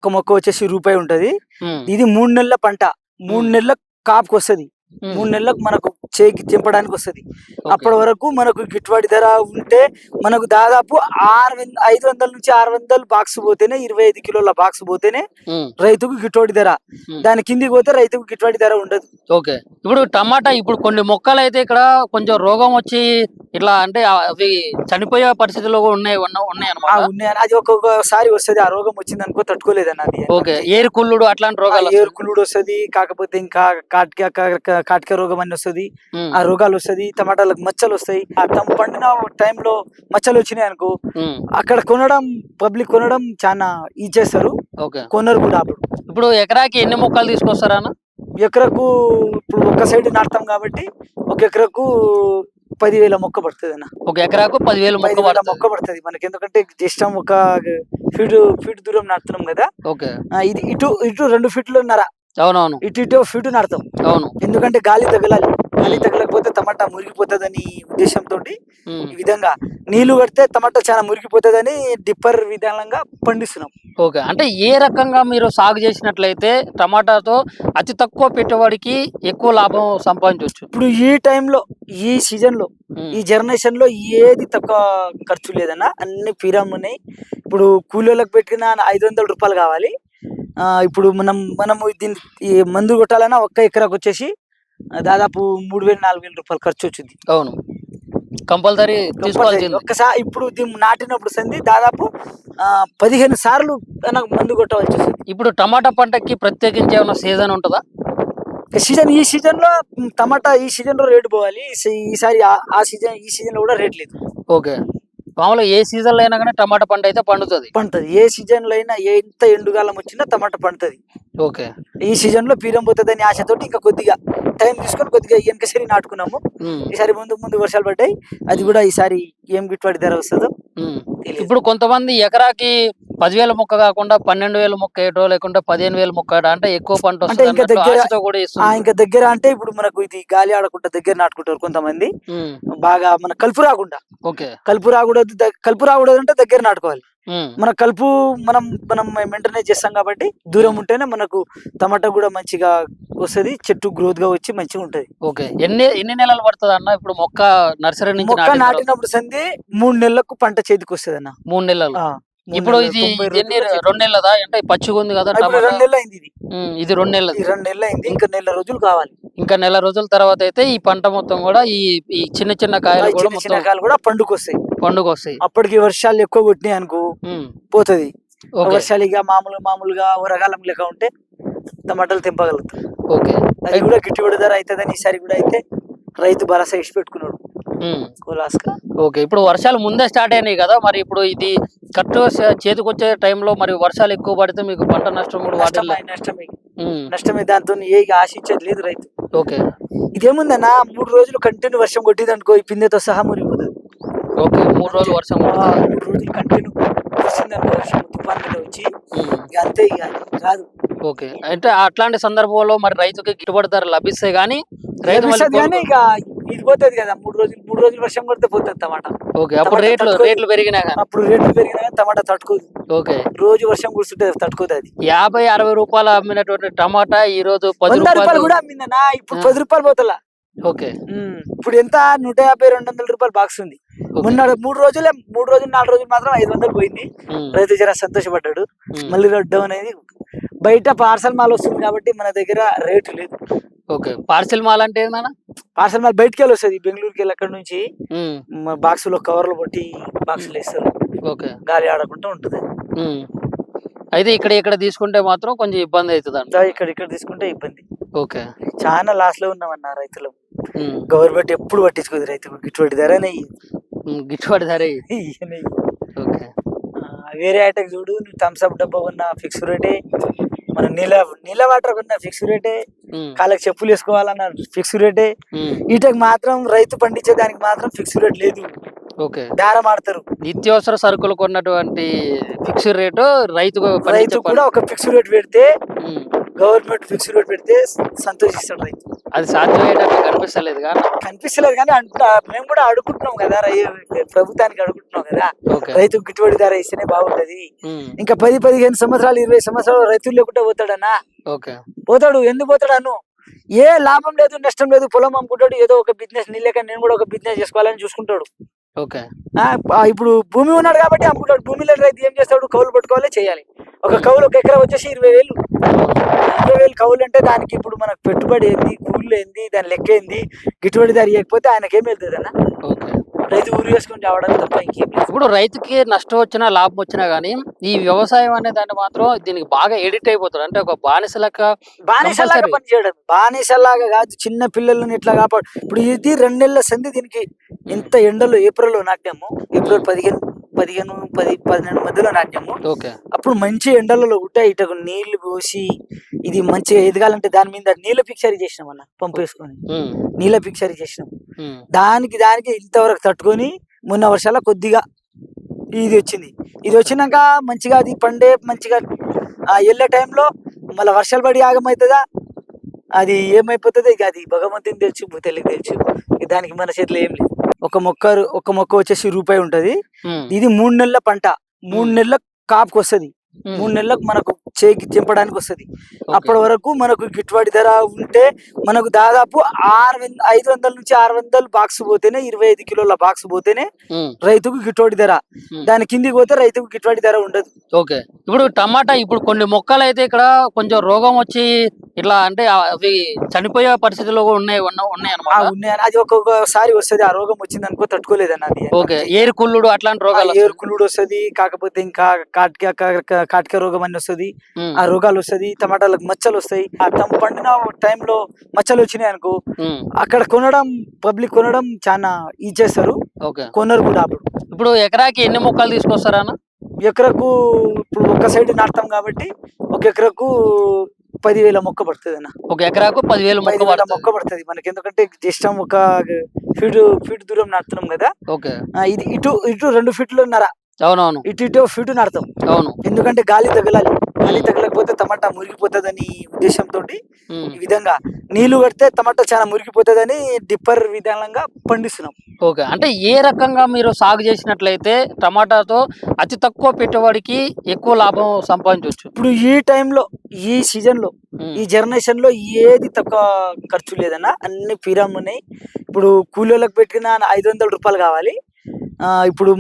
ఒక్క మొక్క వచ్చేసి రూపాయి ఉంటది. ఉమ్, ఇది 3 నెలల పంట. 3 నెలల కాపుకి వస్తుంది. 3 నెలలకు మనకు చేకి తెంపడానికి వస్తుంది. ఓకే. అప్పటి వరకు మనకు గిట్టుబాటు ధర ఉంటే మనకు దాదాపు 500 నుంచి 600 బాక్స్ పోతేనే 25 కిలోల బాక్స్ పోతేనే ఉమ్, రైతుకు గిట్టుబాటు ధర. ఉమ్. దాని కిందికి పోతే రైతుకు గిట్టుబాటు ధర ఉండదు. ఓకే. ఇప్పుడు టమాటా ఇప్పుడు కొన్ని మొక్కలు అయితే ఇక్కడ కొంచెం రోగం వచ్చి ఇట్లా అంటే అవి చనిపోయే పరిస్థితుల్లో కూడా ఉన్నాయి అనమాట. ఉన్నాయి. అది ఒక్కొక్కసారి వస్తుంది. ఆ రోగం వచ్చింది అనుకో తట్టుకోలేదన్న అది. ఓకే. ఏరు కుళ్ళుడు అట్లాంటి రోగాలు ఏరుకులుడు వస్తుంది. కాకపోతే ఇంకా కాటిక రోగం అని వస్తుంది. ఉమ్, ఆ రోగాలు వస్తుంది. టమాటాలకు మచ్చలు వస్తాయి. ఆ పండిన టైంలో మచ్చలు వచ్చినాయి అనుకో ఉమ్, అక్కడ పబ్లిక్ కొనడం చాలా ఇచ్చేస్తారు. ఓకే. కొనరు కూడా. అప్పుడు ఇప్పుడు ఎకరాకి ఎన్ని మొక్కలు తీసుకొస్తారా అన్న? ఎకరకు ఇప్పుడు ఒక సైడ్ నాటుతాం కాబట్టి ఒక ఎకరకు 10,000 మొక్క పడుతుంది అన్న. ఒక ఎకరాకు 10,000 మొక్క 10,000 పడుతుంది. మొక్క పడుతుంది మనకి. ఎందుకంటే జస్ట్ ఒక ఫీట్ దూరం నాటుతున్నాం కదా. ఓకే. ఇది ఇటు 2 ఫీట్లున్నర అవునవును. ఇటు ఫీటు నాటుతాం. అవును. ఎందుకంటే గాలి తగలాలి. గాలి తగలకపోతే టమాటా మురిగిపోతుందని ఉద్దేశంతో ఉమ్, ఈ విధంగా నీళ్లు కడితే టమాటా చాలా మురిగిపోతుందని డిప్పర్ విధానంగా పండిస్తున్నాం. ఓకే. అంటే ఏ రకంగా మీరు సాగు చేసినట్లయితే టమాటాతో అతి తక్కువ పెట్టుబడికి ఎక్కువ లాభం సంపాదించవచ్చు? ఇప్పుడు ఈ టైంలో ఈ సీజన్లో ఉమ్, ఈ జనరేషన్లో ఏది తక్కువ ఖర్చు లేదన్న. అన్ని పీరామ్ ఉన్నాయి. ఇప్పుడు కూలీలకు పెట్టిన 500 రూపాయలు కావాలి. ఇప్పుడు మనము దీన్ని ఈ మందు కొట్టాలన్నా ఒక్క ఎకరాకు వచ్చేసి దాదాపు 3,000-4,000 రూపాయలు ఖర్చు వచ్చింది. అవును. కంపల్సరీ తీసుకోవాల్సింది. ఒక్కసారి ఇప్పుడు దీన్ని నాటినప్పుడు సంది దాదాపు 15 సార్లు మందు కొట్టవలసి వస్తుంది. ఇప్పుడు టమాటా పంటకి ప్రత్యేకించి ఏమైనా సీజన్ ఉంటుందా? ఈ సీజన్ లో టమాటా ఈ సీజన్ లో రేటు పోవాలి. ఈసారి ఈ సీజన్ లో కూడా రేట్ లేదు. ఓకే. మామూలుగా ఏ సీజన్ లో అయినా కానీ టమాటా పంట అయితే పండుతుంది. ఏ సీజన్ లో అయినా ఎంత ఎండుగాలం వచ్చినా టమాటా పండుతుంది. ఓకే. ఈ సీజన్ లో పీరం పోతుందని ఆశతోటి ఇంకా కొద్దిగా టైం తీసుకొని కొద్దిగా వెనకసరి నాటుకున్నాము. ఉమ్, ఈసారి ముందు వర్షాలు పడ్డాయి. అది కూడా ఈసారి ఏం గిట్టుబాటు ధర వస్తుందో ఉమ్. తెలియదు. ఇప్పుడు కొంతమంది ఎకరాకి 10,000 మొక్క కాకుండా 12,000 మొక్క వేయటో లేకుంటే 15,000 మొక్క వేయటం అంటే ఎక్కువ పంట అంటే వస్తుంది ఇంకా అన్నట్లు దగ్గర ఆశతో కూడా ఇస్తున్నారు. ఇంకా దగ్గర అంటే ఇప్పుడు మనకు ఇది గాలి ఆడకుండా దగ్గర నాటుకుంటారు కొంతమంది. ఉమ్, బాగా మన కలుపు రాకుండా. ఓకే. కలుపు రాకూడదు అంటే దగ్గర నాటుకోవాలి. ఉమ్, మన కలుపు మనం మెయింటైన్ చేస్తాం కాబట్టి దూరం ఉంటేనే మనకు టమాటా కూడా మంచిగా వస్తుంది. చెట్టు గ్రోత్ గా వచ్చి మంచిగా ఉంటది. ఓకే. ఎన్ని నెలలు పడుతుంది అన్న ఇప్పుడు మొక్క నర్సరీ నుంచి మొక్క నాటినప్పుడు సంది 3 నెలలకు పంట చేతికి వస్తుంది అన్న. 3 నెలలు. 3 ఇప్పుడు నెలలు, ఇది 90 ఎన్ని రోజుల్లో 2 నెలలదా? అంటే పచ్చిగా ఉంది కదా ఇప్పుడు టమాటా. 2 నెలలు అయింది ఇది. ఇది 2 నెలలు. 2 నెలలు అయింది. ఇంకా నెల రోజులు కావాలి. ఇంకా నెల రోజుల తర్వాత అయితే ఈ పంట మొత్తం కూడా ఈ చిన్న చిన్న కాయలు కూడా చిన్న చిన్న కాయలు కూడా పండుగ వస్తాయి. అప్పటికి వర్షాలు ఎక్కువ కొట్టినాయి అనుకో పోతుంది. వర్షాలు ఇక మామూలుగా వరగాలం లెక్క ఉంటే టమాటాలు తెంపగలుగుతాం. ఓకే. అది కూడా గిట్టుబాటు ధర అవుతుందని ఈసారి కూడా అయితే రైతు భరోసా ఇచ్చి పెట్టుకున్నాడు. ఓకే. ఇప్పుడు వర్షాలు ముందే స్టార్ట్ అయినాయి కదా, మరి ఇప్పుడు ఇది కరెక్ట్ చేతికి వచ్చే టైంలో మరి వర్షాలు ఎక్కువ పడితే మీకు పంట నష్టం కూడా నష్టమే. దాంతో ఏ ఆశించేది లేదు రైతు. ఓకే. ఇదేముందన్న 3 రోజులు కంటిన్యూ వర్షం కొట్టింది అనుకో ఈ పిందెతో సహా మురిగిపోతుంది. ఓకే. 3 రోజులు వర్షం 3 రోజులు కంటిన్యూ వచ్చిందనుకో వర్షం తుఫాన్ మీద వచ్చి అంతే ఇక కాదు. ఓకే. అంటే అట్లాంటి సందర్భంలో మరి రైతుకి గిట్టుబాటు ధర లభిస్తాయి కానీ రైతు ఇక ఇది పోతుంది కదా. 3 రోజులు వర్షం కొడితే పోతుంది టమాటా. ఓకే. అప్పుడు రేట్లు పెరిగినా టమాటా తట్టుకోదు. ఓకే. రోజు వర్షం కురుస్తుంటే తట్టుకోదు. అది 50-60 రూపాయలు అమ్మినటువంటి టమాటా ఈ రోజు 10 రూపాయలు కూడా అమ్మిందన్నా. ఇప్పుడు 10 రూపాయలు పోతలా. ఓకే. ఇప్పుడు ఎంత 150-200 రూపాయలు బాక్స్ ఉంది. మొన్న 3 రోజులు 4 రోజులు మాత్రం 500 పోయింది. రైతు జర సంతోషపడ్డాడు. మళ్ళీ డౌన్ అయింది. బయట పార్సల్ మాల్ వస్తుంది కాబట్టి మన దగ్గర రేటు లేదు. ఓకే. పార్సల్ మాల్ అంటే ఏందన్నా? పార్సల్ మాల్ బయటకి వెళ్ళి వస్తుంది. బెంగళూరుకి వెళ్ళి అక్కడ నుంచి బాక్సులో కవర్లు కొట్టి బాక్సులు వేస్తారు. ఓకే. గాలి ఆడకుండా ఉంటుంది. అయితే ఇక్కడ తీసుకుంటే మాత్రం కొంచెం ఇబ్బంది అవుతుంది. ఇక్కడ తీసుకుంటే ఇబ్బంది. ఓకే. చాలా లాస్ లో ఉన్నామన్న రైతులు. గవర్నమెంట్ ఎప్పుడు పట్టించుకోదు రైతుకు. గిట్టుబాటు ధరనే గిట్టుబాటు ధర. ఓకే. వేరే ఐటమ్ చూడు, నువ్వు థమ్స్ అప్ డబ్బా కొన్నా ఫిక్స్ రేటే, మన నీళ్ళ వాటర్ కొన్నా ఫిక్స్ రేటే, కాళ్ళకి చెప్పులు వేసుకోవాలన్న ఫిక్స్ రేటే. వీటికి మాత్రం రైతు పండించే దానికి మాత్రం ఫిక్స్ రేట్ లేదు. ఓకే. బేరం ఆడతారు. నిత్యావసర సరుకులు కొన్నటువంటి ఫిక్స్ రేటు రైతు కూడా ఒక ఫిక్స్ రేట్ పెడితే, గవర్నమెంట్ ఫిక్స్ రేట్ పెడితే సంతోషిస్తాడు రైతు. అది సాధ్యమయ్యేటట్టు కనిపిస్తలేదు కానీ. కనిపిస్తలేదు కానీ మేము కూడా అడుగుతున్నాం కదా ప్రభుత్వానికి అడుగుతున్నాం కదా, ఓకే. రైతుకు గిట్టుబడి ధర ఇస్తేనే బాగుంటది. ఉమ్, ఇంకా 10-15 సంవత్సరాలు 20 సంవత్సరాలు రైతులు లేకుండా పోతాడన్నా? ఓకే. పోతాడు. ఎందుకు పోతాడు అను? ఏ లాభం లేదు, నష్టం లేదు, పొలం అమ్ముకుంటాడు, ఏదో ఒక బిజినెస్, నీళ్ళక నేను కూడా ఒక బిజినెస్ చేసుకోవాలని చూసుకుంటాడు. ఓకే. ఇప్పుడు భూమి ఉన్నాడు కాబట్టి అమ్ముకుంటాడు. భూమి లేని రైతు ఏం చేస్తాడు? కౌలు పట్టుకోవాలి, చేయాలి. ఒక కౌలు, ఒక ఎకరా వచ్చేసి 20,000. 20,000 కౌలు అంటే దానికి ఇప్పుడు మనకు పెట్టుబడి ఏంది, కూలీలు ఏంది, దాని లెక్క ఏంది, గిట్టుబడి ధర ఇవ్వకపోతే ఆయనకేం వెళ్తుంది అన్న? ఓకే. రైతు ఊరు వేసుకొని రావడం తప్ప ఇంకేం లేదు. ఇప్పుడు రైతుకి నష్టం వచ్చినా లాభం వచ్చినా గానీ ఈ వ్యవసాయం అనే దాన్ని మాత్రం దీనికి బాగా ఎడిట్ అయిపోతాడు. అంటే ఒక బానిసలాగా బానిసలాగా compulsory. పనిచేయడం, బానిసలాగా కాదు, చిన్న పిల్లలని ఇట్లా కాపాడు. ఇప్పుడు ఇది 2 నెలల సంధి దీనికి. ఇంత ఎండలో ఏప్రిల్లో నాట్యము, ఏప్రిల్ 15-12 మధ్యలో నాట్యము. ఓకే. అప్పుడు మంచి ఎండలలో ఉంటాయి, ఇటకు నీళ్లు పోసి ఇది మంచిగా ఎదగాలంటే దాని మీద నీళ్ళ పిక్చరీ చేసినాం అన్న, పంపు వేసుకొని ఉమ్, నీళ్ళ పిక్చరీ చేసినాం. ఉమ్, దానికి ఇంతవరకు తట్టుకొని మొన్న వర్షాల కొద్దిగా ఇది వచ్చింది. ఇది వచ్చినాక మంచిగా అది పండే మంచిగా వెళ్ళే టైంలో మళ్ళీ వర్షాలు పడి ఆగమవుతుందా, అది ఏమైపోతుందో ఇక అది భగవంతుని తెలుసు, భూతల్లికి తెలుసు. దానికి మన చేతిలో ఏం లేదు. ఒక మొక్క వచ్చేసి రూపాయి ఉంటది. ఉమ్, ఇది 3 నెలల పంట, 3 నెలల కాపుకి వస్తుంది, 3 నెలలకు మనకు చేకి చింపడానికి వస్తుంది. అప్పటి వరకు మనకు గిట్టుబాటు ధర ఉంటే మనకు దాదాపు 500 నుంచి 600 బాక్స్ పోతేనే, 25 కిలోల బాక్స్ పోతేనే ఉమ్, రైతుకు గిట్టుబాటు ధర. దాని కిందికి పోతే రైతుకు గిట్టుబాటు ధర ఉండదు. ఓకే. ఇప్పుడు టమాటా, ఇప్పుడు కొన్ని మొక్కలు అయితే ఇక్కడ కొంచెం రోగం వచ్చి ఇట్లా అంటే అవి చనిపోయే పరిస్థితుల్లో కూడా ఉన్నాయి అన్నమాట. ఉన్నాయని అది ఒక్కొక్కసారి వస్తుంది. ఆ రోగం వచ్చింది అనుకో తట్టుకోలేదన్న అది. ఓకే. ఏరుకుళ్ళుడు అట్లాంటి రోగాలు ఏరుకుళ్ళుడు వస్తుంది, కాకపోతే ఇంకా కాటిక రోగం అని వస్తుంది. ఉమ్, ఆ రోగాలు వస్తుంది. టమాటాలకు మచ్చలు వస్తాయి. ఆ పండిన టైంలో మచ్చలు వచ్చినాయి అనుకో, ఉమ్, అక్కడ పబ్లిక్ కొనడం చాలా ఇచ్చేస్తారు, ఓకే. కొనరు కూడా. అప్పుడు ఇప్పుడు ఎకరాకి ఎన్ని మొక్కలు తీసుకొస్తారా అన్న? ఎకరకు ఇప్పుడు ఒక్క సైడ్ నాటుతాం కాబట్టి ఒక ఎకరకు 10,000 మొక్క పడుతుంది అన్న. ఒక ఎకరాకు 10,000 మొక్క 10,000 పడుతుంది. మొక్క పడుతుంది మనకి. ఎందుకంటే జస్ట్ ఒక ఫీట్ దూరం నాటుతున్నాం కదా. ఓకే. ఇది ఇటు 2 ఫీట్లున్నర, అవునవును. ఇటు ఫీటు నాటుతాం. అవును. ఎందుకంటే గాలి తగలాలి, గాలి తగలకపోతే టమాటా మురిగిపోతుందని ఉద్దేశంతో ఉమ్, ఈ విధంగా నీళ్లు కడితే టమాటా చాలా మురిగిపోతుందని డిప్పర్ విధానంగా పండిస్తున్నాం. ఓకే. అంటే ఏ రకంగా మీరు సాగు చేసినట్లయితే టమాటాతో అతి తక్కువ పెట్టుబడికి ఎక్కువ లాభం సంపాదించవచ్చు? ఇప్పుడు ఈ టైంలో, ఈ సీజన్ లో, ఈ జనరేషన్ లో ఏది తక్కువ ఖర్చు లేదన్నా, అన్ని ఫిరామ్ ఉన్నాయి. ఇప్పుడు కూలీలకు పెట్టిన 500 రూపాయలు కావాలి. ఇప్పుడు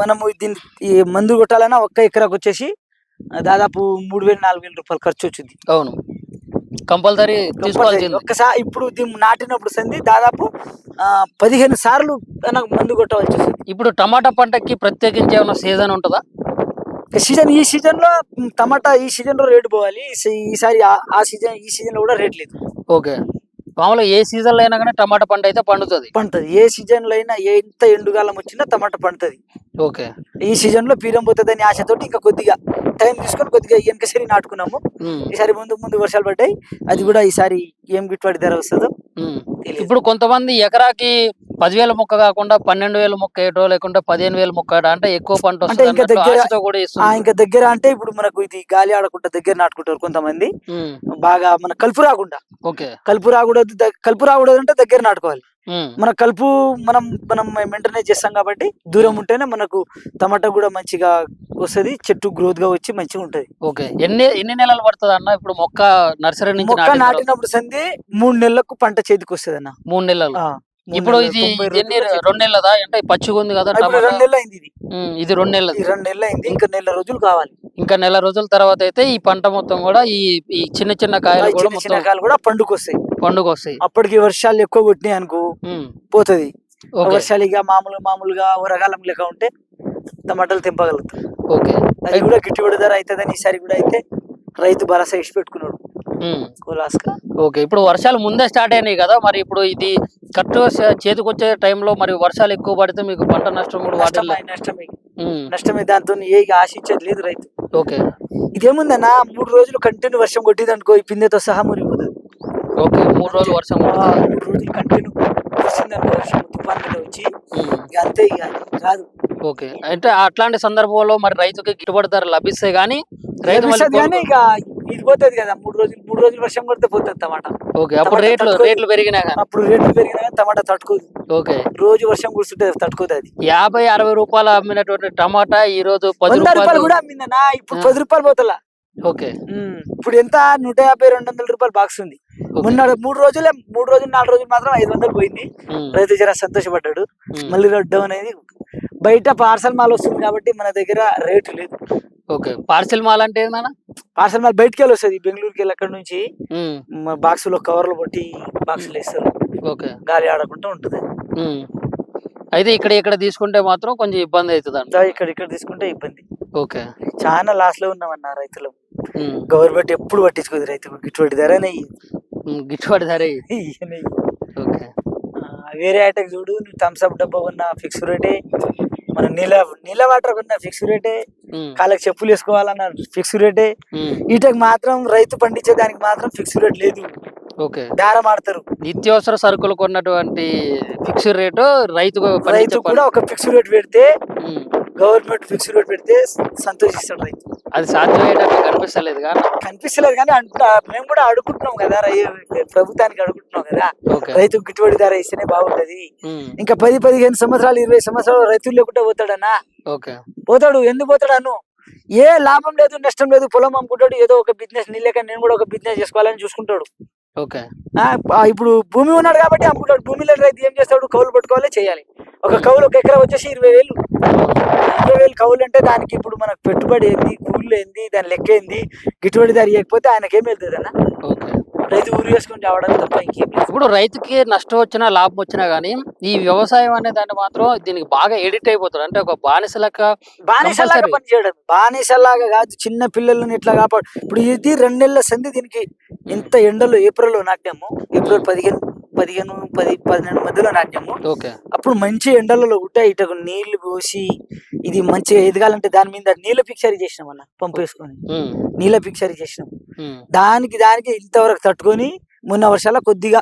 మనము దీన్ని ఈ మందు కొట్టాలన్నా ఒక్క ఎకరాకు వచ్చేసి దాదాపు 3,000-4,000 రూపాయలు ఖర్చు వచ్చింది. అవును, కంపల్సరీ తీసుకోవాల్సింది. ఒక్కసారి ఇప్పుడు దీన్ని నాటినప్పుడు సంది దాదాపు 15 సార్లు మందు కొట్టవలసి వస్తుంది. ఇప్పుడు టమాటా పంటకి ప్రత్యేకించి ఏమైనా సీజన్ ఉంటుందా? ఈ సీజన్ లో టమాటా ఈ సీజన్ లో రేటు పోవాలి. ఈసారి ఈ సీజన్ లో కూడా రేట్ లేదు. ఓకే. మామూలుగా ఏ సీజన్ లో అయినా కానీ టమాటా పంట అయితే పండుతుంది. ఏ సీజన్ లో అయినా, ఎంత ఎండుగాలం వచ్చినా టమాటా పండుతుంది. ఓకే. ఈ సీజన్ లో పీరం పోతుందని ఆశతోటి ఇంకా కొద్దిగా టైం తీసుకొని కొద్దిగా వెనకసరి నాటుకున్నాము. ఉమ్, ఈసారి ముందు వర్షాలు పడ్డాయి. అది కూడా ఈసారి ఏం గిట్టుబాటు ధర వస్తుందో ఉమ్. తెలియదు. ఇప్పుడు కొంతమంది ఎకరాకి 10,000 మొక్క కాకుండా 12,000 మొక్క వేయటో, లేకుంటే 15,000 మొక్క వేయటం, అంటే ఎక్కువ పంట అంటే ఇంకా వస్తుంది దగ్గర ఆశతో కూడా ఇస్తుంది. ఇంకా దగ్గర అంటే ఇప్పుడు మనకు ఇది గాలి ఆడకుండా దగ్గర నాటుకుంటారు కొంతమంది. ఉమ్, బాగా మన కలుపు రాకుండా, ఓకే. కలుపు రాకూడదు అంటే దగ్గర నాటుకోవాలి. ఉమ్, మన కలుపు మనం మెయింటైన్ చేస్తాం కాబట్టి దూరం ఉంటేనే మనకు టమాటా కూడా మంచిగా వస్తుంది, చెట్టు గ్రోత్ గా వచ్చి మంచిగా ఉంటది. ఓకే. ఎన్ని నెలలు పడుతుంది అన్న ఇప్పుడు మొక్క నర్సరీ నుంచి మొక్క నాటినప్పుడు సంది 3 నెలలకు పంట చేతికి వస్తుంది అన్న. 3 నెలలు. 3 ఇప్పుడు నెలలు, ఇది 90 ఎన్ని రోజుల్లో 2 నెలలదా? అంటే పచ్చిగా ఉంది కదా ఇప్పుడు టమాటా. 2 నెలలు అయింది ఇది. ఇది 2 నెలలు. 2 నెలలు అయింది. ఇంకా నెల రోజులు కావాలి. ఇంకా నెల రోజుల తర్వాత అయితే ఈ పంట మొత్తం కూడా ఈ చిన్న చిన్న కాయలు కూడా చిన్న మొత్తం కాయలు కూడా పండుకొస్తాయి. పండుగ వస్తాయి. అప్పటికి వర్షాలు ఎక్కువ కొట్టినాయి అనుకో ఉమ్, పోతుంది. ఓకే. వర్షాలు ఇక మామూలుగా వరగాలం లెక్క ఉంటే టమాటాలు తెంపగలుగుతాం. ఓకే. అది కూడా గిట్టుబడి ధర అవుతుందని ఈసారి కూడా అయితే రైతు భరోసా ఇచ్చి పెట్టుకున్నాడు ఉమ్, కులాస్కా. ఓకే. ఇప్పుడు వర్షాలు ముందే స్టార్ట్ అయినాయి కదా, మరి ఇప్పుడు ఇది కరెక్ట్ చేతికి వచ్చే టైంలో మరి వర్షాలు ఎక్కువ పడితే మీకు పంట నష్టం కూడా వాటిల్లో. నష్టమే దాంతో ఏ ఆశించేది లేదు రైతు. ఓకే. ఇదేముందన్నా 3 రోజులు కంటిన్యూ వర్షం కొట్టింది అనుకో, ఈ పిందెతో సహా మురిగిపోతుంది. ఓకే. 3 రోజులు వర్షం పడుతుంది. 3 రోజులు కంటిన్యూ వచ్చిందనుకో వర్షం తుఫాన్ మీద వచ్చి, ఇక అంతే, ఇక కాదు. ఓకే. అంటే అట్లాంటి సందర్భంలో మరి రైతుకి గిట్టుబాటు ధర లభిస్తే గానీ రైతు మళ్ళీ కానీ ఇక ఇది పోతుంది కదా 3 రోజులు వర్షం కొడితే పోతుంది టమాటా. ఓకే, అప్పుడు టమాటా రేట్లు తట్టుకోదు. పెరిగినా కానీ. అప్పుడు రేట్లు పెరిగినా కానీ టమాటా తట్టుకోదు. ఓకే, రోజు వర్షం కురుస్తుంటే తట్టుకోదు అది. 50-60 రూపాయలు అమ్మినటువంటి టమాటా ఈ రోజు 10 100 రూపాయలు రూపాయలు. కూడా అమ్మిందన్నా, ఇప్పుడు 10 రూపాయలు పోతలా. ఓకే, ఇప్పుడు ఎంత 150-200 రూపాయలు బాక్స్ ఉంది. మొన్న 3 రోజులు 4 రోజులు మాత్రం 500 పోయింది. రైతు జర సంతోషపడ్డాడు. మళ్ళీ డౌన్ అయింది. బయట పార్సల్ మాల్ వస్తుంది కాబట్టి మన దగ్గర రేటు లేదు. ఓకే, పార్సెల్ మాల్ అంటే ఏందన్నా? పార్సల్ మాల్ బయటకి వెళ్ళి వస్తుంది, బెంగళూరుకి వెళ్ళి అక్కడ నుంచి బాక్సులో కవర్లు కొట్టి బాక్సులు వేస్తారు. ఓకే, గాలి ఆడకుండా ఉంటుంది. అయితే ఇక్కడ తీసుకుంటే మాత్రం కొంచెం ఇబ్బంది అవుతుంది అంట. ఇక్కడ తీసుకుంటే ఇబ్బంది. ఓకే, చాలా లాస్ లో ఉన్నామన్న రైతులు. గవర్నమెంట్ ఎప్పుడు పట్టించుకోదు రైతులు. గిట్టుబడి ధరనే గిట్టుబాటు ధర. ఓకే, వేరే ఐటమ్ చూడు, నువ్వు థమ్స్అప్ డబ్బా కొన్న ఫిక్స్ రేటే, మనం నీళ్ళ వాటర్ కొన్న ఫిక్స్ రేటే, కాళ్ళకి చెప్పులు వేసుకోవాలన్న ఫిక్స్ రేటే. వీటికి మాత్రం రైతు పండించే దానికి మాత్రం ఫిక్స్ రేట్ లేదు. ఓకే, బేరం ఆడతారు. నిత్యావసర సరుకులు కొన్నటువంటి ఫిక్స్ రేటు రైతు కూడా ఒక ఫిక్స్ రేట్ పెడితే, గవర్నమెంట్ ఫిక్స్ రేట్ పెడితే సంతోషిస్తాడు రైతు. అది సాధ్యమయ్యేటట్టు కనిపిస్తలేదు కానీ మేము కూడా అడుగుతున్నాం కదా, ప్రభుత్వానికి అడుగుతున్నాం కదా, రైతుకు గిట్టుబడి ధర ఇస్తేనే బాగుంటది. ఇంకా 10-15 సంవత్సరాలు 20 సంవత్సరాలు రైతులు లేకుండా పోతాడన్నా. పోతాడు. ఎందుకు పోతాడు అను? ఏ లాభం లేదు, నష్టం లేదు, పొలం అమ్ముకుంటాడు, ఏదో ఒక బిజినెస్, నీళ్ళక నేను కూడా ఒక బిజినెస్ చేసుకోవాలని చూసుకుంటాడు. ఓకే, ఇప్పుడు భూమి ఉన్నాడు కాబట్టి అమ్ముకుంటాడు. భూమి లేని రైతు ఏం చేస్తాడు? కౌలు పట్టుకోవాలి, చేయాలి. ఒక ఎకరా వచ్చేసి 20,000. 20,000 కౌలు అంటే దానికి ఇప్పుడు మనకు పెట్టుబడి ఏంది, కూలీలు ఏంది, దాని లెక్క ఏంది, గిట్టుబడి ధర ఇవ్వకపోతే ఆయనకేం వెళ్తుంది అన్న? రైతు ఊరు వేసుకొని రావడం తప్ప ఇంకేం లేదు. ఇప్పుడు రైతుకి నష్టం వచ్చినా లాభం వచ్చినా గానీ ఈ వ్యవసాయం అనే దాన్ని మాత్రం దీనికి బాగా ఎడిట్ అయిపోతాడు. అంటే ఒక బానిసలాగా పనిచేయడం. బానిసలాగా కాదు, చిన్న పిల్లలను ఇట్లా కాపాడు. ఇప్పుడు ఇది 2 నెలల సంధి. దీనికి ఇంత ఎండలో ఏప్రిల్లో నాట్యము, ఏప్రిల్ 15-12 మధ్యలో నాట్యము. అప్పుడు మంచి ఎండలలో ఉంటాయి. ఇటకు నీళ్లు పోసి ఇది మంచిగా ఎదగాలంటే దాని మీద నీళ్ళ పిక్చరీ చేసినాం అన్న, పంపేసుకొని నీళ్ళ పిక్చరీ చేసినాం. దానికి ఇంతవరకు తట్టుకొని మొన్న వర్షాల కొద్దిగా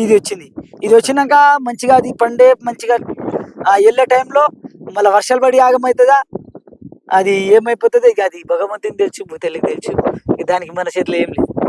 ఇది వచ్చింది. ఇది వచ్చినాక మంచిగా అది పండే మంచిగా వెళ్ళే టైంలో మళ్ళీ వర్షాలు పడి ఆగమవుతుందా, అది ఏమైపోతుందో ఇక అది భగవంతుని తెలుసు, భూతల్లికి తెలుసు. దానికి మన చేతిలో ఏం లేదు.